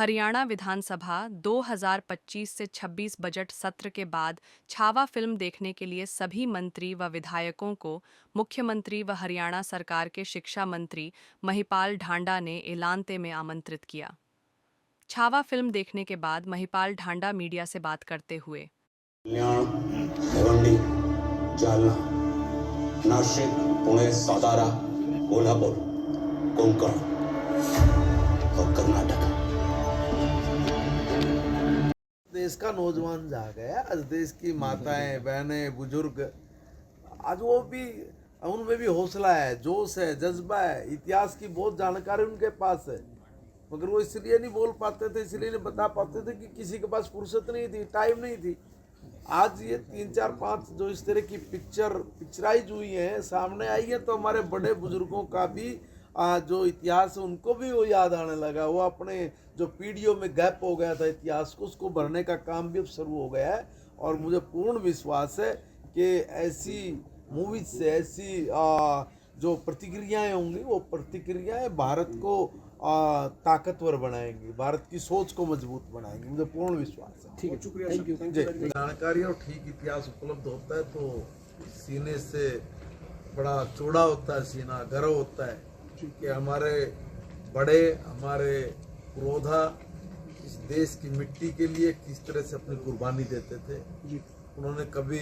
हरियाणा विधानसभा 2025 से 26 बजट सत्र के बाद छावा फिल्म देखने के लिए सभी मंत्री व विधायकों को मुख्यमंत्री व हरियाणा सरकार के शिक्षा मंत्री महिपाल ढांडा ने एलांते में आमंत्रित किया। छावा फिल्म देखने के बाद महिपाल ढांडा मीडिया से बात करते हुए कल्याण, भिवंडी, जालना, नाशिक, पुणे, सातारा, कोल्हापुर, कोंकण और कर्नाटक। देश का नौजवान जाग है। आज देश की माताएं, बहनें, बुजुर्ग, आज वो भी, उनमें भी हौसला है, जोश है, जज्बा है। इतिहास की बहुत जानकारी उनके पास है, मगर वो इसलिए नहीं बोल पाते थे, इसलिए नहीं बता पाते थे कि किसी के पास फुर्सत नहीं थी, टाइम नहीं थी। आज ये 3, 4, 5 जो इस तरह की पिक्चराइज हुई है, सामने आई है, तो हमारे बड़े बुजुर्गों का भी जो इतिहास है उनको भी वो याद आने लगा। वो अपने जो पीढ़ियों में गैप हो गया था इतिहास को, उसको भरने का काम भी अब शुरू हो गया है। और मुझे पूर्ण विश्वास है कि ऐसी मूवीज से ऐसी जो प्रतिक्रियाएं होंगी, वो प्रतिक्रियाएं भारत को ताकतवर बनाएंगी, भारत की सोच को मजबूत बनाएंगी। मुझे पूर्ण विश्वास है। ठीक है, शुक्रिया, थैंक यू। जानकारी और ठीक इतिहास उपलब्ध होता है तो सीने से बड़ा चौड़ा होता है, सीना गर्व होता है कि हमारे बड़े, हमारे पुरोधा इस देश की मिट्टी के लिए किस तरह से अपनी कुर्बानी देते थे। उन्होंने कभी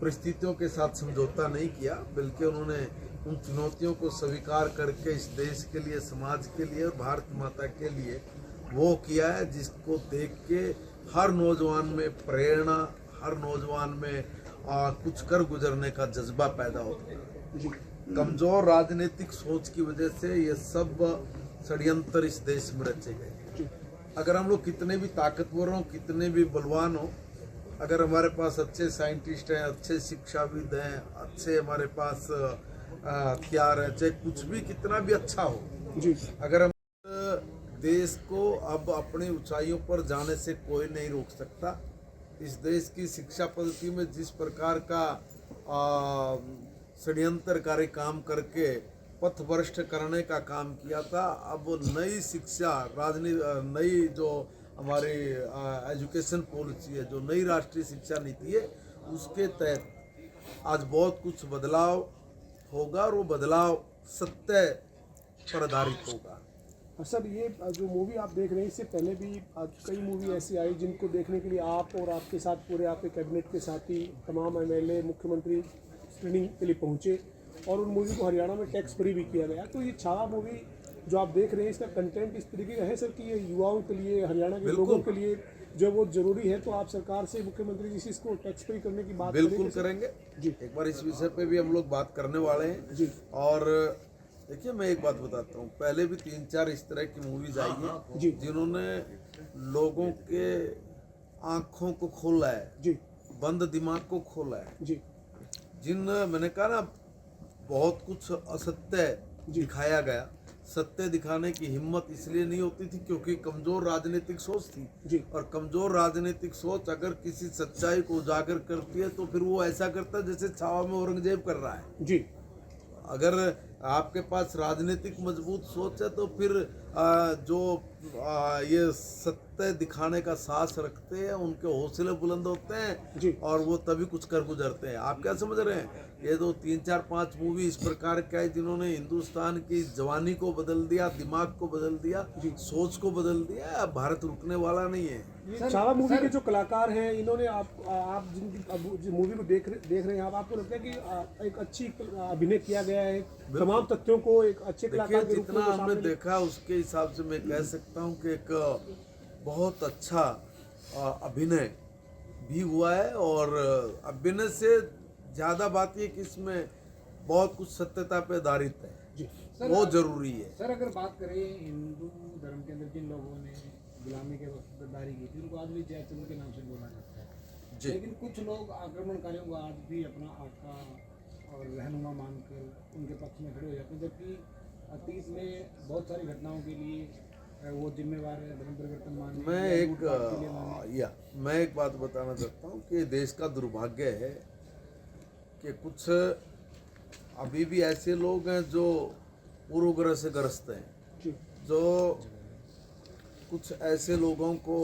परिस्थितियों के साथ समझौता नहीं किया, बल्कि उन्होंने उन चुनौतियों को स्वीकार करके इस देश के लिए, समाज के लिए और भारत माता के लिए वो किया है, जिसको देख के हर नौजवान में प्रेरणा, हर नौजवान में कुछ कर गुजरने का जज्बा पैदा होता है। कमजोर राजनीतिक सोच की वजह से ये सब षड्यंत्र इस देश में रचे गए। अगर हम लोग कितने भी ताकतवर हों, कितने भी बलवान हों, अगर हमारे पास अच्छे साइंटिस्ट हैं, अच्छे शिक्षाविद हैं, अच्छे हमारे पास हथियार है, चाहे कुछ भी कितना भी अच्छा हो, अगर हम देश को अब अपनी ऊंचाइयों पर जाने से कोई नहीं रोक सकता। इस देश की शिक्षा पद्धति में जिस प्रकार का षड्यंत्रकारी काम करके पथभ्रष्ट करने का काम किया था, अब नई शिक्षा नई जो हमारी एजुकेशन पॉलिसी है, जो नई राष्ट्रीय शिक्षा नीति है, उसके तहत आज बहुत कुछ बदलाव होगा और वो बदलाव सत्य पर आधारित होगा। सर, ये जो मूवी आप देख रहे हैं, इससे पहले भी कई मूवी ऐसी आई जिनको देखने के लिए आप और आपके साथ पूरे आपके कैबिनेट के साथी तमाम एमएलए, मुख्यमंत्री स्क्रीनिंग के लिए पहुंचे और उन मूवी को हरियाणा में टैक्स फ्री भी किया गया। तो ये छावा मूवी जो आप देख रहे हैं, इसका कंटेंट इस तरीके का है सर कि ये युवाओं के लिए, हरियाणा के लोगों के लिए जो बहुत जरूरी है, तो आप सरकार से, मुख्यमंत्री जी से इसको टैक्स फ्री करने की बात बिल्कुल करेंगे जी। एक बार इस विषय पे भी हम लोग बात करने वाले हैं जी। और देखिए, मैं एक बात बताता हूँ, पहले भी 3, 4 इस तरह की मूवीज आई हैं जी, जिन्होंने लोगों के आंखों को खोला है जी, बंद दिमाग को खोला है जी। मैंने कहा ना, बहुत कुछ असत्य दिखाया गया। सत्य दिखाने की हिम्मत इसलिए नहीं होती थी क्योंकि कमजोर राजनीतिक सोच थी जी। और कमजोर राजनीतिक सोच अगर किसी सच्चाई को उजागर करती है तो फिर वो ऐसा करता है जैसे छावा में औरंगजेब कर रहा है जी। अगर आपके पास राजनीतिक मजबूत सोच है तो फिर जो ये सत्य दिखाने का साहस रखते हैं, उनके हौसले बुलंद होते हैं जी। और वो तभी कुछ कर गुजरते हैं। आप क्या समझ रहे हैं? ये 2, 3, 4, 5 मूवी इस प्रकार का है जिन्होंने हिंदुस्तान की जवानी को बदल दिया, दिमाग को बदल दिया, सोच को बदल दिया। अब भारत रुकने वाला नहीं है। छावा मूवी के जो कलाकार हैं, इन्होंने आप जिन मूवी को देख रहे हैं, आपको लगता है कि एक अच्छी अभिनय किया गया है, तमाम तथ्यों को एक अच्छे कलाकार के रूप में जितना हमने देखा उसके हिसाब से मैं कह सकता हूँ कि एक बहुत अच्छा अभिनय भी हुआ है। और अभिनय से ज़्यादा बात ये कि इसमें बहुत कुछ सत्यता पे आधारित है जी, वो जरूरी है। सर, अगर बात करें हिंदू धर्म के अंदर जिन लोगों ने गुलामी के वक्त गद्दारी की थी, उनको आज भी जय चंद के नाम से बोला जाता है जी। लेकिन कुछ लोग आक्रमणकारियों को आज भी अपना आका और रहनुमा मानकर उनके पक्ष में खड़े हो जाते हैं, जबकि अतीत में बहुत सारी घटनाओं के लिए वो जिम्मेवार है, धर्म परिवर्तन मान। मैं एक बात बताना चाहता हूँ कि देश का दुर्भाग्य है कि कुछ अभी भी ऐसे लोग हैं जो पूर्वग्रह से ग्रस्त हैं, जो कुछ ऐसे लोगों को